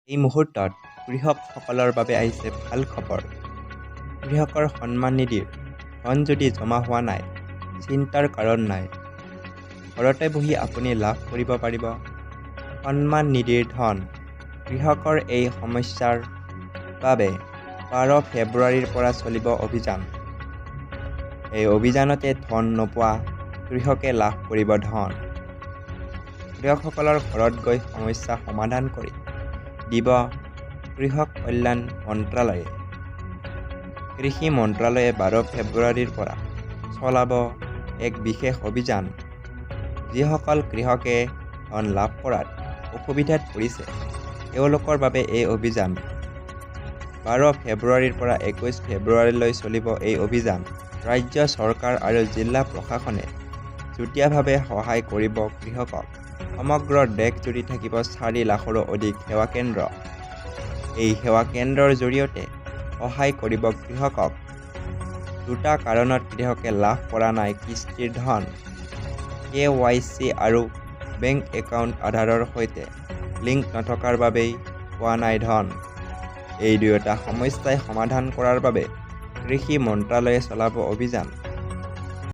এই মুহূৰ্তত কৃষকসকলৰ বাবে আহিছে ভাল খবৰ। কৃষকৰ সন্মান নিধিৰ ধন যদি জমা হোৱা নাই, চিন্তাৰ কাৰণ নাই। ঘৰতে বহি আপুনি লাভ কৰিব পাৰিব সন্মান নিধিৰ ধন। কৃষকৰ এই সমস্যাৰ বাবে 12 ফেব্ৰুৱাৰীৰ পৰা চলিব অভিযান। এই অভিযানতে ধন নোপোৱা কৃষকে লাভ কৰিব ধন। কৃষকসকলৰ ঘৰত গৈ সমস্যা সমাধান কৰি দিব কৃষক কল্যাণ মন্ত্ৰালয়ে। কৃষি মন্ত্ৰালয়ে 12 ফেব্ৰুৱাৰীৰ পৰা চলাব এক বিশেষ অভিযান। যিসকল কৃষকে ধন লাভ কৰাত অসুবিধাত পৰিছে, তেওঁলোকৰ বাবে এই অভিযান। 12 ফেব্ৰুৱাৰীৰ পৰা 21 ফেব্ৰুৱাৰীলৈ চলিব এই অভিযান। ৰাজ্য চৰকাৰ আৰু জিলা প্ৰশাসনে যুটীয়াভাৱে সহায় কৰিব কৃষকক। সমগ্ৰ দেশজুৰি থাকিব 4 লাখৰো অধিক সেৱা কেন্দ্ৰ। এই সেৱা কেন্দ্ৰৰ জৰিয়তে সহায় কৰিব কৃষকক। দুটা কাৰণত কৃষকে লাভ কৰা নাই কিস্তিৰ ধন। KYC আৰু বেংক একাউণ্ট আধাৰৰ সৈতে লিংক নথকাৰ বাবেই পোৱা নাই ধন। এই দুয়োটা সমস্যাই সমাধান কৰাৰ বাবে কৃষি মন্ত্ৰালয়ে চলাব অভিযান।